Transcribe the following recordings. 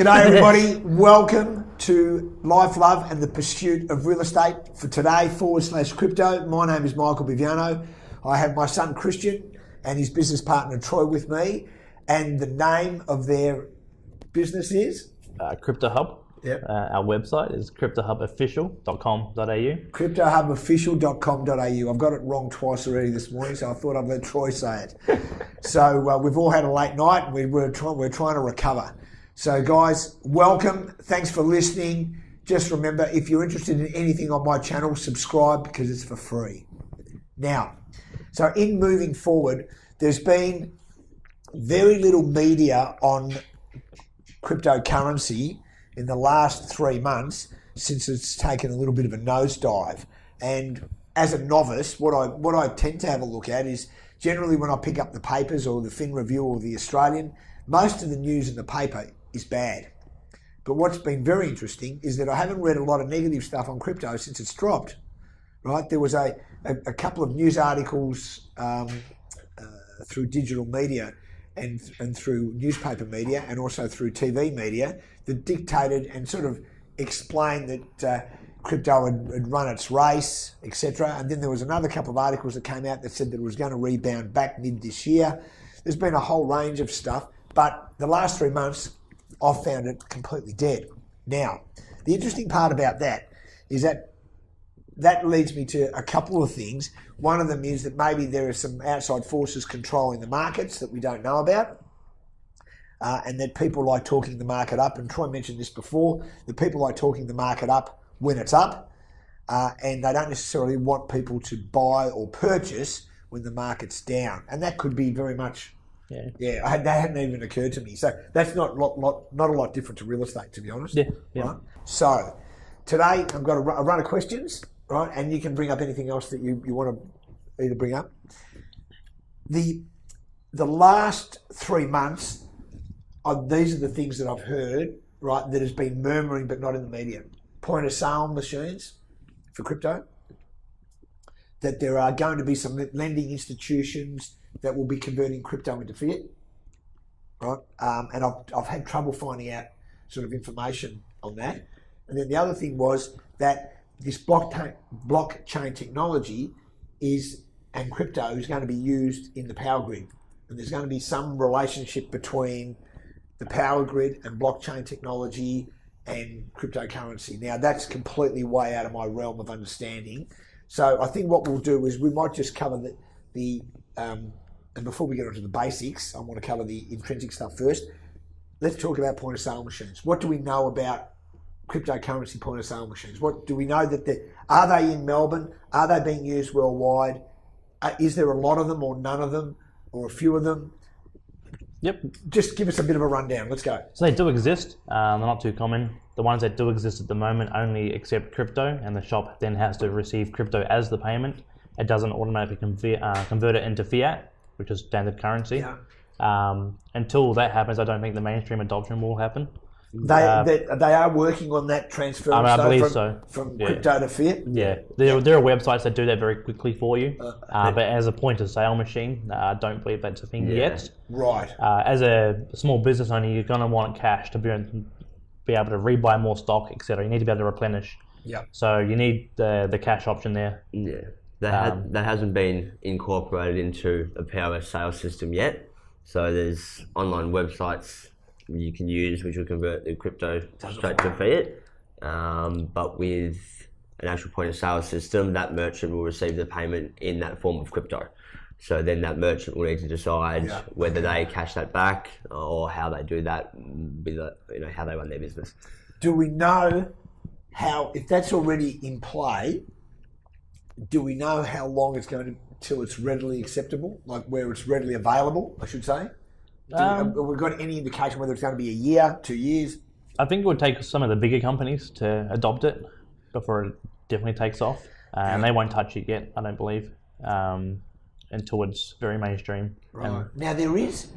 G'day everybody, welcome to Life, Love and the Pursuit of Real Estate for today /crypto. My name is Michael Biviano. I have my son Christian and his business partner Troy with me, and the name of their business is? Crypto Hub. Yep. Our website is cryptohubofficial.com.au. Cryptohubofficial.com.au. I've got it wrong twice already this morning, so I thought I'd let Troy say it. So we've all had a late night and we're trying to recover. So guys, welcome. Thanks for listening. Just remember, if you're interested in anything on my channel, subscribe because it's for free. Now, so in moving forward, there's been very little media on cryptocurrency in the last 3 months since it's taken a little bit of a nosedive. And as a novice, what I tend to have a look at is generally when I pick up the papers or the Fin Review or the Australian, most of the news in the paper is bad. But what's been very interesting is that I haven't read a lot of negative stuff on crypto since it's dropped. Right? There was a couple of news articles through digital media and through newspaper media and also through TV media that dictated and sort of explained that crypto had run its race, etc. And then there was another couple of articles that came out that said that it was going to rebound back mid this year. There's been a whole range of stuff, but the last 3 months I've found it completely dead. Now, the interesting part about that is that leads me to a couple of things. One of them is that maybe there are some outside forces controlling the markets that we don't know about, and that people like talking the market up. And Troy mentioned this before, that people like talking the market up when it's up, and they don't necessarily want people to buy or purchase when the market's down. And that could be very much, that hadn't even occurred to me. So that's not a lot different to real estate, to be honest. Yeah. Right? So today I've got a run of questions. Right, and you can bring up anything else that you want to either bring up. The last 3 months, these are the things that I've heard, right, that has been murmuring but not in the media. Point of sale machines for crypto, that there are going to be some lending institutions that will be converting crypto into fiat, right? And I've had trouble finding out sort of information on that. And then the other thing was that this blockchain technology and crypto is going to be used in the power grid. And there's going to be some relationship between the power grid and blockchain technology and cryptocurrency. Now, that's completely way out of my realm of understanding. So I think what we'll do is we might just cover and before we get onto the basics, I want to cover the intrinsic stuff first. Let's talk about point of sale machines. What do we know about cryptocurrency point of sale machines? What do we know are they in Melbourne? Are they being used worldwide? Is there a lot of them or none of them or a few of them? Yep. Just give us a bit of a rundown. Let's go. So they do exist. They're not too common. The ones that do exist at the moment only accept crypto, and the shop then has to receive crypto as the payment. It doesn't automatically convert it into fiat, which is standard currency. Yeah. Until that happens, I don't think the mainstream adoption will happen. They are working on that transfer from crypto to fiat? Yeah, there are websites that do that very quickly for you, but as a point of sale machine, I don't believe that's a thing yet. Right. As a small business owner, you're going to want cash to be able to rebuy more stock, etc. You need to be able to replenish. Yeah. So you need the cash option there. Yeah, that hasn't been incorporated into a POS sales system yet. So there's online websites you can use which will convert the crypto straight to fiat, but with an actual point of sale system, that merchant will receive the payment in that form of crypto. So then that merchant will need to decide whether they cash that back or how they do that with how they run their business. Do we know if that's already in play, do we know how long it's going to till it's readily acceptable, like where it's readily available, I should say? Have we got any indication whether it's going to be a year, 2 years? I think it would take some of the bigger companies to adopt it before it definitely takes off, and they won't touch it yet, I don't believe, until it's very mainstream. Right. Now there is.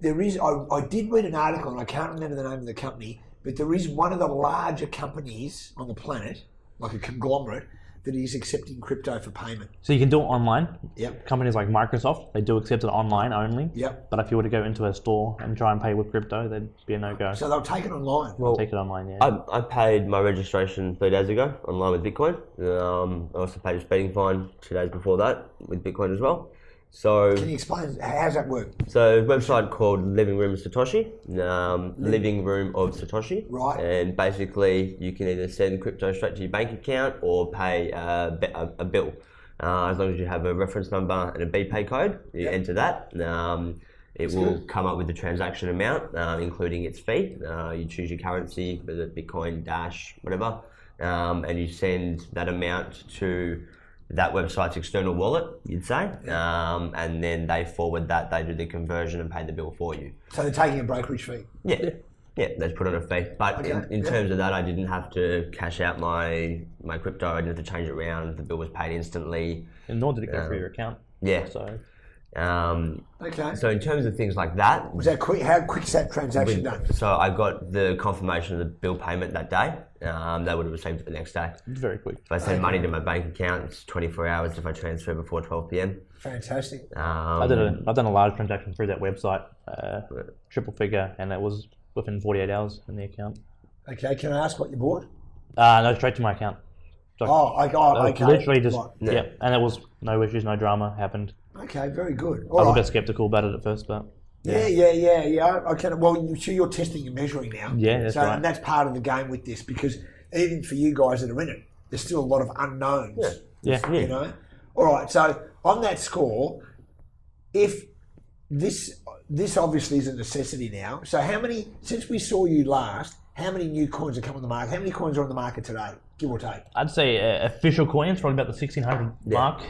I did read an article, and I can't remember the name of the company, but there is one of the larger companies on the planet, like a conglomerate, that is accepting crypto for payment? So you can do it online. Yep. Companies like Microsoft, they do accept it online only. Yep. But if you were to go into a store and try and pay with crypto, that'd be a no-go. So they'll take it online. Well, Take it online, yeah. I paid my registration 3 days ago online with Bitcoin. I also paid a speeding fine 2 days before that with Bitcoin as well. So, Can you explain how's that work? so a website called Living Room of Satoshi, Living Room of Satoshi. Right. And basically, you can either send crypto straight to your bank account or pay a bill. As long as you have a reference number and a BPay code, you enter that. It will come up with the transaction amount, including its fee. You choose your currency, whether it's Bitcoin, Dash, whatever, and you send that amount to that website's external wallet, you'd say, and then they forward that, they do the conversion and pay the bill for you. So they're taking a brokerage fee. Yeah, they put on a fee. But in terms of that, I didn't have to cash out my crypto, I didn't have to change it around, the bill was paid instantly. And nor did it go through your account. Yeah. So Okay. So in terms of things like that, Was that quick? How quick's that transaction done? so I got the confirmation of the bill payment that day. They would have received it the next day. it's very quick. If I send money to my bank account, it's 24 hours if I transfer before 12 p.m. Fantastic. I've done a large transaction through that website, triple figure, and it was within 48 hours in the account. Okay, can I ask what you bought? No, straight to my account. So, Okay. literally just, Right. yeah, and it was no issues, no drama happened. Okay, very good. I was a bit skeptical about it at first, but Yeah. Okay. Well, so you're testing and measuring now. Yeah, that's so, right. And that's part of the game with this, because even for you guys that are in it, there's still a lot of unknowns. yeah. You know. All right. So on that score, if this obviously is a necessity now. So how many, since we saw you last, how many new coins have come on the market? How many coins are on the market today, give or take? I'd say official coins, probably about the 1,600 mark.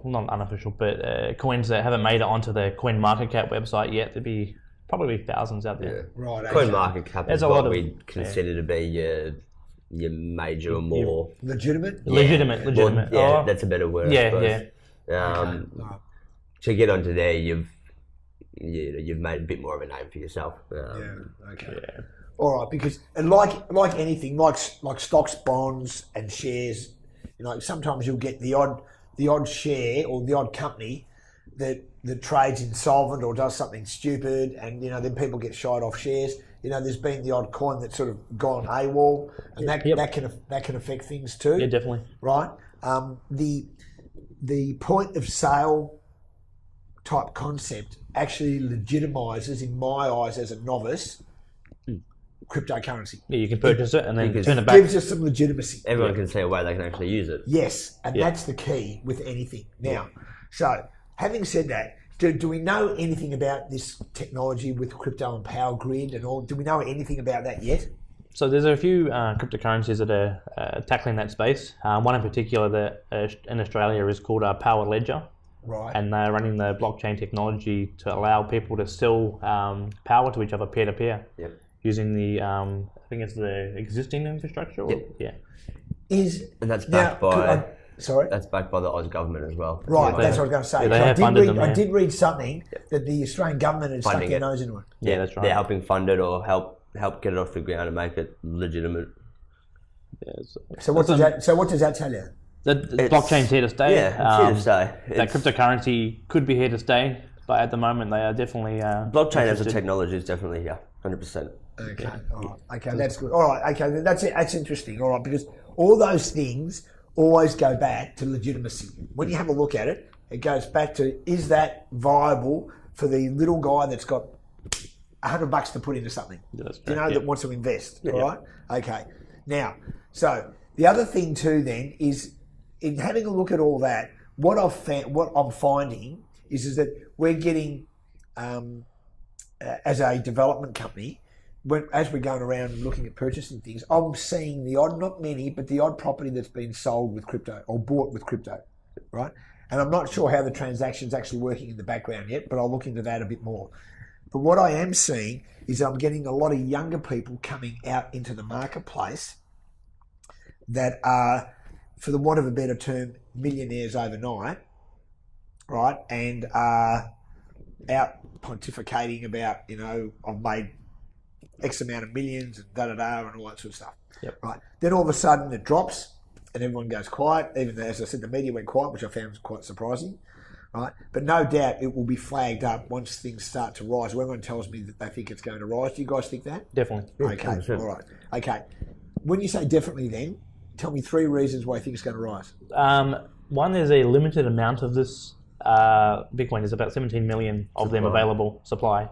Not unofficial, but coins that haven't made it onto the Coin Market Cap website yet. There'd be probably thousands out there. Right. Okay. Coin market cap There's is a lot what of- we consider to be your major or more. Legitimate. Legitimate. Yeah, that's a better word. I Yeah, suppose. Okay. Right. To get onto there, you've made a bit more of a name for yourself. Okay. Yeah. All right, because and like anything, like stocks, bonds, and shares, sometimes you'll get the odd share or the odd company that trades insolvent or does something stupid, and then people get shied off shares. There's been the odd coin that's sort of gone AWOL, and that can affect things too. Yeah, definitely. Right. The point of sale type concept actually legitimizes, in my eyes, as a novice, cryptocurrency. Yeah, you can purchase it and then Because turn it back. Gives us some legitimacy. Everyone can see a way they can actually use it. Yes, and that's the key with anything. Now, so having said that, do we know anything about this technology with crypto and power grid and all? Do we know anything about that yet? So there's a few cryptocurrencies that are tackling that space. One in particular that in Australia is called Power Ledger. Right. And they're running the blockchain technology to allow people to sell power to each other peer-to-peer. Yep. Using the, I think it's the existing infrastructure. Yeah. And that's backed by. Sorry. That's backed by the Oz government as well. Right, that's what I was going to say. Yeah, they have funded them, I did read something that the Australian government had stuck their nose into it. Yeah, that's right. They're helping fund it or help get it off the ground and make it legitimate. Yeah, So what does that tell you? The blockchain's here to stay. Yeah, it's here to stay. That cryptocurrency could be here to stay, but at the moment they are definitely blockchain as a technology is definitely here, 100%. Okay, all right. Okay, that's good. All right, okay, that's it. That's interesting. All right, because all those things always go back to legitimacy. When you have a look at it, it goes back to, is that viable for the little guy that's got $100 to put into something? That wants to invest. All right. Okay. Now, so the other thing too then is, in having a look at all that, what I'm finding is that we're getting, as a development company, as we're going around and looking at purchasing things, I'm seeing the odd, not many, but the odd property that's been sold with crypto or bought with crypto, right? And I'm not sure how the transaction's actually working in the background yet, but I'll look into that a bit more. But what I am seeing is I'm getting a lot of younger people coming out into the marketplace that are, for the want of a better term, millionaires overnight, right? And are out pontificating about, I've made X amount of millions and da-da-da and all that sort of stuff. Yep. Right. Then all of a sudden it drops and everyone goes quiet. Even though, as I said, the media went quiet, which I found quite surprising. Right, but no doubt it will be flagged up once things start to rise. Everyone tells me that they think it's going to rise. Do you guys think that? Definitely. Okay, 100%. All right. Okay. When you say definitely, then tell me 3 reasons why you think it's going to rise. One, there's a limited amount of this Bitcoin. There's about 17 million of them available supply.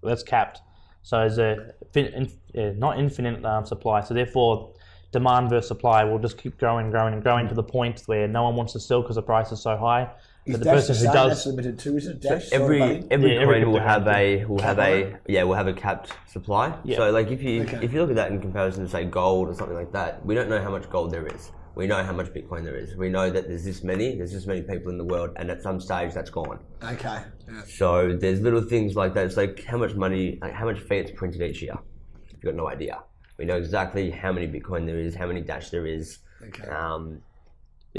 That's capped. So there's a not infinite supply. So therefore, demand versus supply will just keep growing to the point where no one wants to sell because the price is so high. But the person who does, that's limited too, isn't it, Dash? So every coin will have a capped supply. Yeah. So like if you look at that in comparison to say gold or something like that, we don't know how much gold there is. We know how much Bitcoin there is. We know that there's this many people in the world, and at some stage that's gone. Okay. Yeah. So there's little things like that. It's like how much fiat's printed each year. You've got no idea. We know exactly how many Bitcoin there is, how many Dash there is. Okay.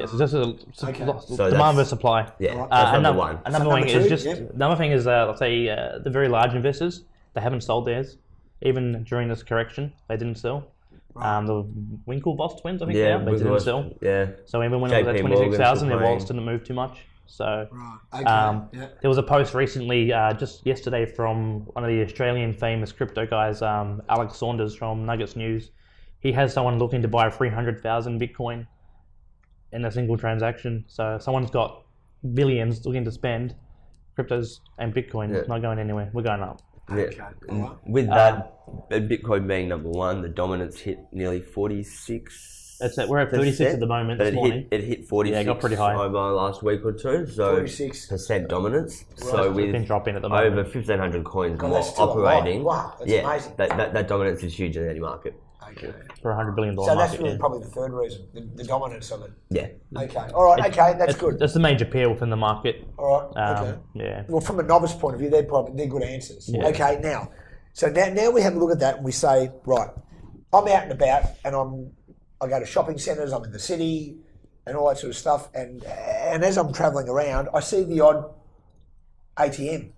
So just demand versus supply. Yeah, that's number one. Another thing is let's say the very large investors, they haven't sold theirs, even during this correction. They didn't sell. Right. The Winklevoss twins, I think they didn't sell. Yeah. So even when it was at 26,000, their wallets didn't move too much. So there was a post recently, just yesterday, from one of the Australian famous crypto guys, Alex Saunders from Nuggets News. He has someone looking to buy 300,000 Bitcoin in a single transaction. So someone's got billions looking to spend. Cryptos and Bitcoin is not going anywhere. We're going up. Yeah. Okay. With that, Bitcoin being number one, the dominance hit nearly 46. That's it. We're at 36 at the moment this morning. It hit 46 got pretty high over the last week or two. So 46% dominance. Right. So with been dropping at the moment. Over 1,500 coins operating, wow, that's amazing. That dominance is huge in any market. Okay. For $100 billion so market. So that's really probably the third reason, the dominance of it. Yeah. Okay. All right. Okay. That's good. That's the major appeal within the market. All right. Okay. Yeah. Well, from a novice point of view, they're good answers. Yeah. Okay. Now we have a look at that and we say, right, I'm out and about and I go to shopping centres. I'm in the city and all that sort of stuff. And as I'm travelling around, I see the odd ATM,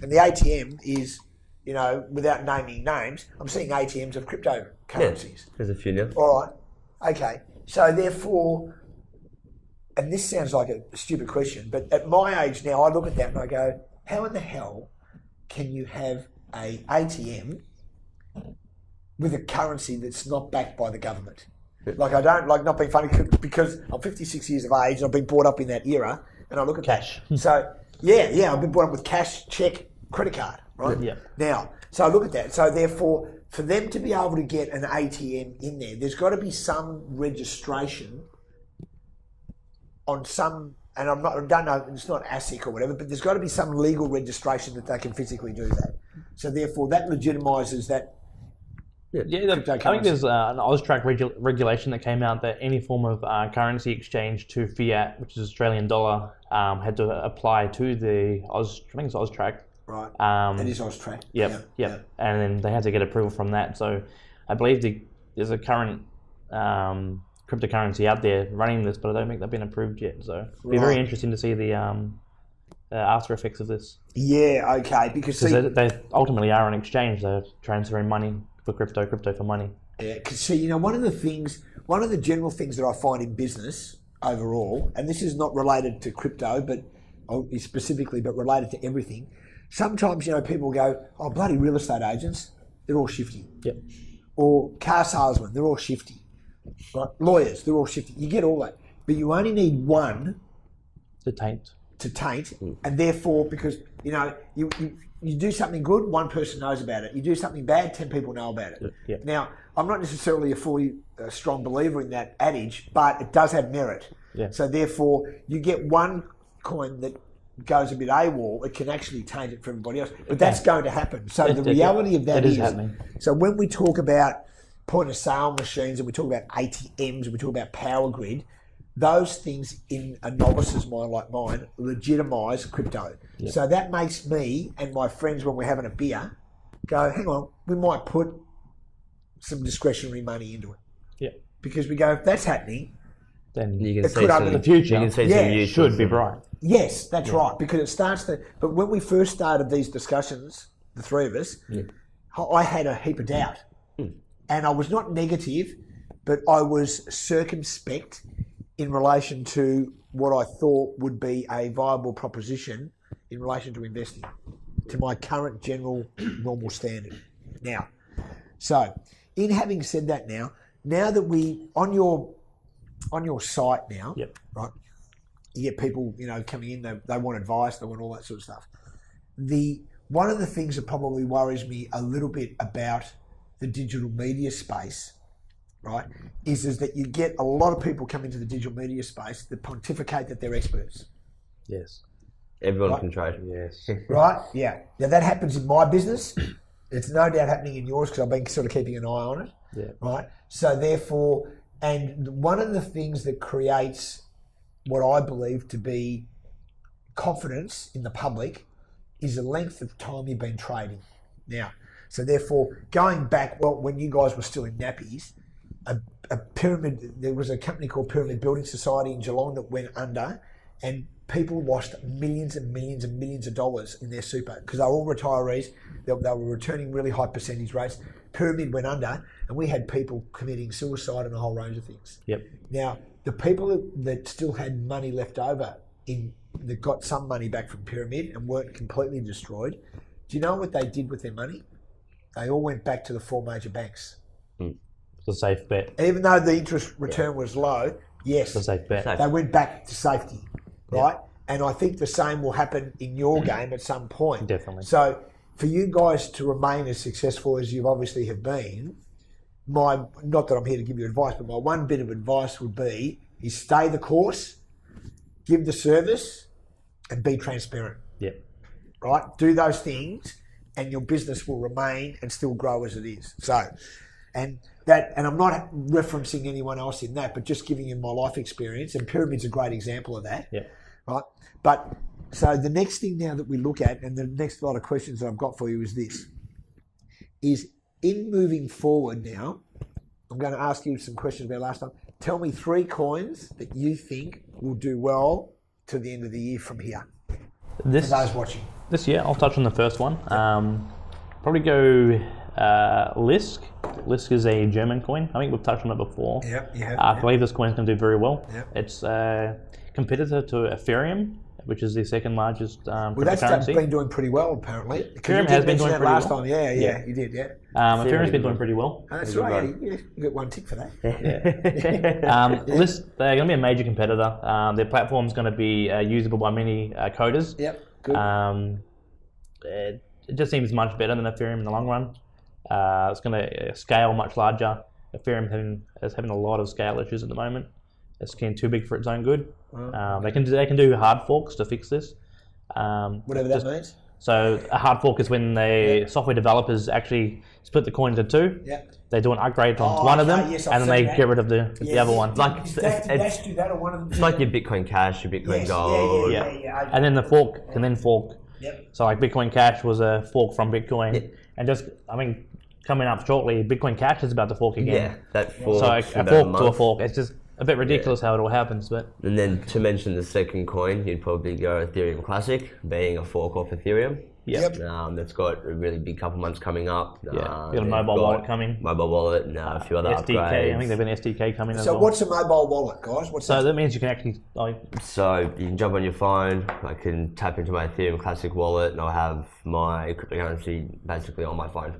and the ATM is, without naming names, I'm seeing ATMs of cryptocurrencies. Yeah, there's a few now. All right. Okay. So therefore, and this sounds like a stupid question, but at my age now, I look at that and I go, how in the hell can you have a ATM with a currency that's not backed by the government? Like, I don't like not being funny because I'm 56 years of age and I've been brought up in that era, and I look at cash. So I've been brought up with cash, check, credit card. Right? Yeah. Now, so I look at that. So therefore, for them to be able to get an ATM in there's got to be some registration on some, and I don't know, it's not ASIC or whatever, but there's got to be some legal registration that they can physically do that. So therefore, that legitimises that. I think there's an Austrac regulation that came out that any form of currency exchange to fiat, which is Australian dollar, had to apply to the I think it's Austrac. Right. It is Austrac. Yep. And then they had to get approval from that. So I believe there's a current cryptocurrency out there running this, but I don't think they've been approved yet. So it'll be very interesting to see the after effects of this. Yeah, okay. Because they ultimately are an exchange. They're transferring money for crypto for money. Yeah, because one of the general things that I find in business overall, and this is not related to crypto, but specifically, but related to everything. Sometimes, people go, oh, bloody real estate agents, they're all shifty. Yep. Or car salesmen, they're all shifty. Right? Lawyers, they're all shifty. You get all that. But you only need one to taint. And therefore, because, you do something good, one person knows about it. You do something bad, 10 people know about it. Yep. Now, I'm not necessarily a fully strong believer in that adage, but it does have merit. Yeah. So therefore, you get one coin that goes a bit AWOL, it can actually taint it for everybody else. But that's going to happen. So the reality of that is happening. So when we talk about point of sale machines and we talk about ATMs and we talk about power grid, those things in a novice's mind like mine legitimise crypto. Yep. So that makes me and my friends, when we're having a beer, go, hang on, we might put some discretionary money into it. Yeah. Because we go, if that's happening, then you can see the future. You can see some use should be bright. Yes, that's right, because it starts to... But when we first started these discussions, the three of us, I had a heap of doubt. And I was not negative, but I was circumspect in relation to what I thought would be a viable proposition in relation to investing to my current general normal standard. Now, so in having said that, now that we on your site now, Yep. right, you get people coming in, they want advice, they want all that sort of stuff. One of the things that probably worries me a little bit about the digital media space, right, is that you get a lot of people come into the digital media space that pontificate that they're experts. Yes. Everyone Right. can trade. Yes. Right? Yeah. Now that happens in my business. It's no doubt happening in yours because I've been sort of keeping an eye on it. Yeah. Right? So therefore, and one of the things that creates what I believe to be confidence in the public is the length of time you've been trading. Now, so therefore, going back, well, when you guys were still in nappies, a pyramid, there was a company called Pyramid Building Society in Geelong that went under, and people lost millions and millions and millions of dollars in their super because they were all retirees. They were returning really high percentage rates. Pyramid went under, and we had people committing suicide and a whole range of things. Yep. Now, the people that still had money left over that got some money back from Pyramid and weren't completely destroyed, do you know what they did with their money? They all went back to the 4 major banks. It's a safe bet. Even though the interest return was low, yes, It's a safe bet. they went back to safety, right? And I think the same will happen in your game at some point. Definitely. So for you guys to remain as successful as you obviously have been, not that I'm here to give you advice, but my one bit of advice would be is stay the course, give the service, and be transparent. Yep. Right? Do those things, and your business will remain and still grow as it is. So, and I'm not referencing anyone else in that, but just giving you my life experience. And Pyramid's a great example of that. Yeah. Right? But so the next thing now that we look at, and the next lot of questions that I've got for you is this: is in moving forward now, I'm going to ask you some questions about last time. Tell me 3 coins that you think will do well to the end of the year from here. For those watching. This year, I'll touch on the first one. Probably go Lisk. Lisk is a German coin. I think we've touched on it before. Yeah, you have. I believe this coin's going to do very well. Yep. It's a competitor to Ethereum, which is the second largest Well, that's cryptocurrency. been doing pretty well, apparently. Ethereum has been doing pretty last well. time. Yeah, Yeah. you did, yeah. Ethereum's been doing pretty well. Oh, that's right. Yeah, you get 1 tick for that. Lisk, they're going to be a major competitor. Their platform's going to be usable by many coders. Yep, good. It just seems much better than Ethereum in the long run. It's going to scale much larger. Ethereum is having a lot of scale issues at the moment. It's getting too big for its own good. They can do hard forks to fix this. Whatever that means. So a hard fork is when the software developers actually split the coin into 2. Yep. They do an upgrade onto one of them, okay, yes, I've and then seen they that. get rid of the other one. Like Did Dash do that or one of them? It's like your Bitcoin Cash, your Bitcoin Yes, Gold. yeah. And then the fork can then fork. Yep. So like Bitcoin Cash was a fork from Bitcoin, and coming up shortly, Bitcoin Cash is about to fork again. Yeah, that fork. So a fork to a fork. It's just a bit ridiculous how it all happens, but And then to mention the second coin, you'd probably go Ethereum Classic, being a fork off Ethereum. yeah. That's got a really big couple months coming up. Yeah, got a mobile wallet coming. Mobile wallet and a few other SDK, upgrades. I think they've been SDK coming as So well. what's a mobile wallet, guys? What's So that? that means you can actually So you can jump on your phone, I can tap into my Ethereum Classic wallet and I'll have my cryptocurrency basically on my phone.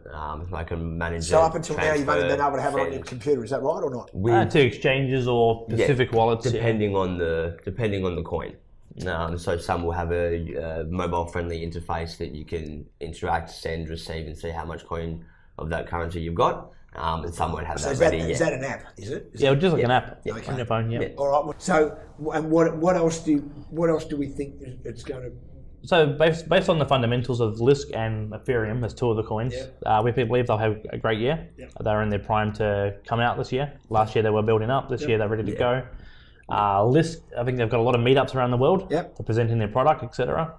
So I can manage So it, up until now, you've only been able to have it on your send. computer. Is that right or not? With- to exchanges or specific wallets. depending on the coin. So some will have a mobile-friendly interface that you can interact, send, receive, and see how much coin of that currency you've got. And some won't have So that is that, ready is yet. that an app? Is it? Is Yeah, it? just like an app Okay. on your phone. Yeah. All right. So, and what else do we think it's going to? So based on the fundamentals of Lisk and Ethereum, there's 2 of the coins. We believe they'll have a great year. They're in their prime to come out this year. Last year they were building up. This year they're ready to go. Lisk, I think they've got a lot of meetups around the world for presenting their product, etc.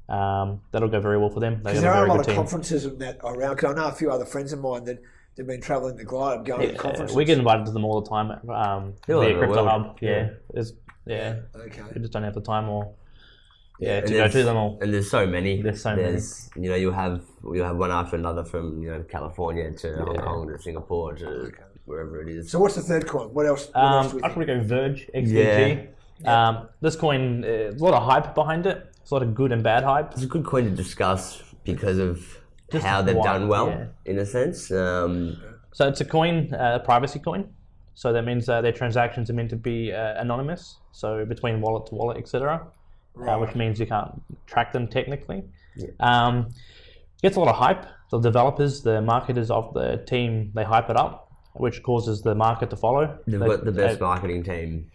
That'll go very well for them. They Because got there a are a very lot good of team. conferences and that around. Because I know a few other friends of mine that they've been travelling the globe, going to conferences. We get invited to them all the time. Via over the Crypto world. Hub. Yeah. Okay. We just don't have the time or to And go there's- to them all. And there's so many. There's so many. You'll have one after another from California to Hong Kong to Singapore to wherever it is. So what's the third coin? What else? I'd probably go Verge, XVG. This coin, there's a lot of hype behind it. There's a lot of good and bad hype. It's a good coin to discuss because of Just how they've why, done well, yeah. in a sense. So it's a coin, a privacy coin. So that means their transactions are meant to be anonymous, so between wallet to wallet, etc. Which means you can't track them technically. Gets a lot of hype. The developers, the marketers of the team, they hype it up, which causes the market to follow. They've got the best marketing team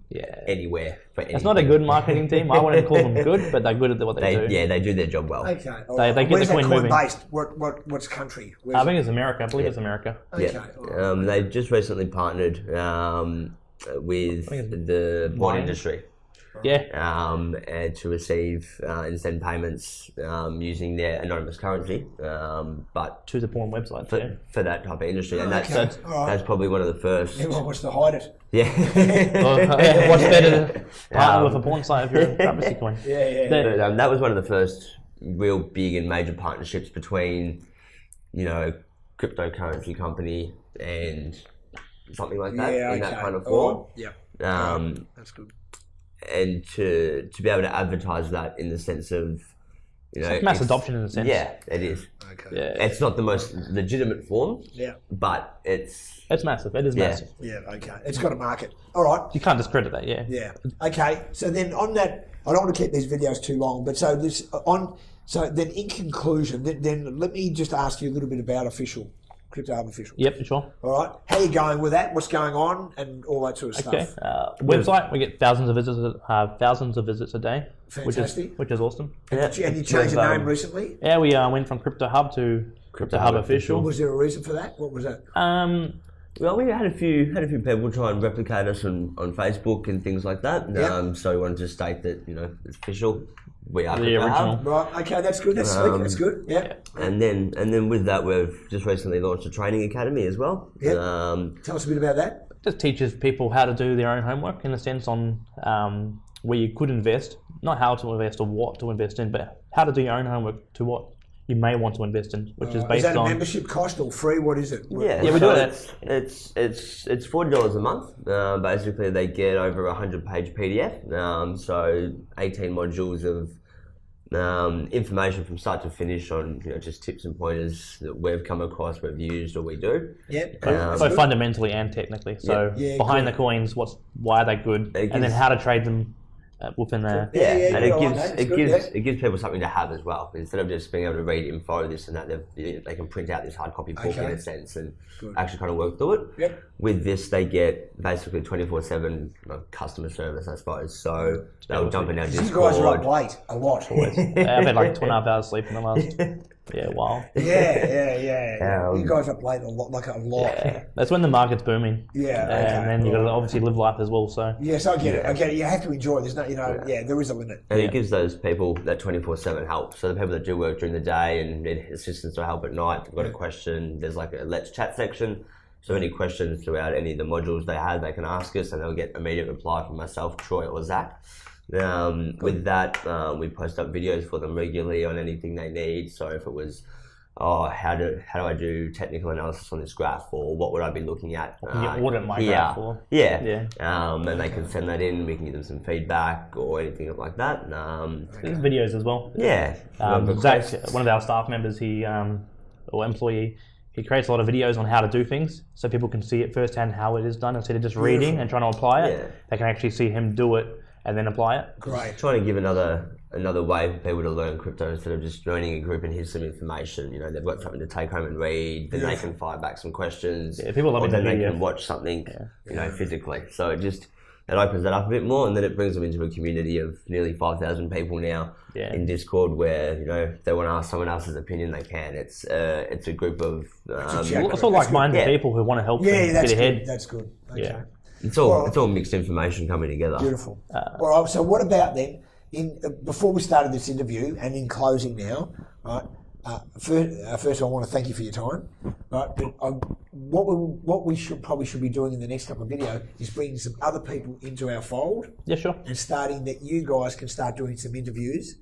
Yeah. anywhere for anything. It's not a good marketing team. I wouldn't call them good, but they're good at what they do. Yeah, they do their job well. Okay. They get Where's the that coin coin moving. based? What's country? I think it's America. I believe it's America. Okay. Yeah. They just recently partnered with the board industry. Yeah. And to receive and send payments using their anonymous currency, but To the porn website. for that type of industry, and Okay. that's probably one of the first. Everyone wants to hide it. Yeah. What's better to partner with a porn site if you're a privacy coin? But, that was one of the first real big and major partnerships between, a cryptocurrency company and something like that in that kind of form. Yeah. That's good. And to be able to advertise that in the sense of, It's like mass adoption in a sense. Yeah, it is. Okay. Yeah. It's not the most legitimate form, Yeah. but it's Massive. It is massive. Yeah. Okay. It's got a market. All right. You can't discredit that, yeah. Yeah. Okay. So then on that, I don't want to keep these videos too long, but so then in conclusion, then let me just ask you a little bit about Crypto Hub Official. Yep, sure. All right. How are you going with that? What's going on and all that sort of Okay. stuff? Website, we get thousands of visits a day, Fantastic. which is awesome. And you changed the name recently? Yeah, we went from Crypto Hub to Crypto Hub Official. Was there a reason for that? What was that? well, we had a few people try and replicate us on Facebook and things like that. Yep. So we wanted to state that it's official. We are The Crypto original. Hub. Right. Okay. That's good. That's slick. That's good. Yeah. And then with that, we've just recently launched a training academy as well. Yep. Tell us a bit about that. Just teaches people how to do their own homework in a sense on where you could invest, not how to invest or what to invest in, but how to do your own homework to what you may want to invest in, which is based Is that a on membership cost or free? What is it? Yeah, we do it. It's $40 a month. Basically, they get over a 100-page PDF. So 18 modules of information from start to finish on just tips and pointers that we've come across, we've used, or we do. Yep. so fundamentally and technically. So behind the coins, why are they good, and then how to trade them within there. And it gives people something to have as well. Instead of just being able to read info, this and that, they can print out this hard copy book in a sense and actually kind of work through it. Yep. With this, they get basically 24/7 customer service, I suppose. So they'll jump in our Discord. You guys are up late a lot. I've had like 2.5 hours sleep in the last while. Yeah. You guys are up late a lot, Yeah. That's when the market's booming. Yeah. And then you've got to obviously live life as well. So Yes, I get it. You have to enjoy it. There's no, there is a limit. And it gives those people that 24/7 help. So the people that do work during the day and need assistance or help at night, they've got a question, there's like a let's chat section. So any questions throughout any of the modules they have, they can ask us and they'll get immediate reply from myself, Troy, or Zach. With that, we post up videos for them regularly on anything they need. So if it was, how do I do technical analysis on this graph, or what would I be looking at? can you audit my graph? Or? And they can send that in. We can give them some feedback or anything like that. There's videos as well. Yeah. Zach, one of our staff members, or employee, he creates a lot of videos on how to do things, so people can see it firsthand how it is done instead of just reading and trying to apply it. They can actually see him do it and then apply it. Great. Trying to give another way for people to learn crypto instead of just joining a group and here's some information. They've got something to take home and read. Then they can fire back some questions. Yeah, people love it. Then they can watch something, physically. So it opens that up a bit more, and then it brings them into a community of nearly 5,000 people now in Discord, where if they want to ask someone else's opinion, they can. It's a group of it's all like-minded people who want to help them get ahead. That's good. Okay. Yeah. It's all mixed information coming together. Beautiful. All right. So what about then? Before we started this interview, and in closing now, right? First, I want to thank you for your time. Right, but what we should be doing in the next couple of videos is bringing some other people into our fold. Yeah, sure. And starting that you guys can start doing some interviews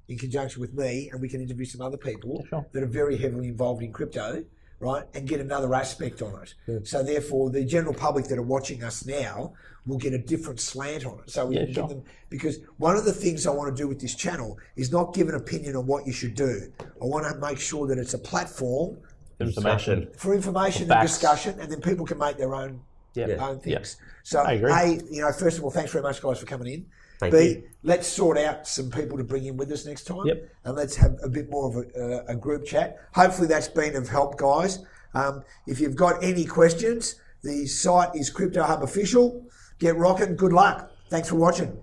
in conjunction with me, and we can interview some other people that are very heavily involved in crypto. right, and get another aspect on it. So therefore, the general public that are watching us now will get a different slant on it. So we can give them, because one of the things I want to do with this channel is not give an opinion on what you should do. I want to make sure that it's a platform Information. for information and discussion, and then people can make their own own things. So, I agree. A, first of all, thanks very much, guys, for coming in. Thank B, you. let's sort out some people to bring in with us next time, Yep. and let's have a bit more of a group chat. Hopefully that's been of help, guys. If you've got any questions, the site is Crypto Hub Official. Get rocking. Good luck. Thanks for watching.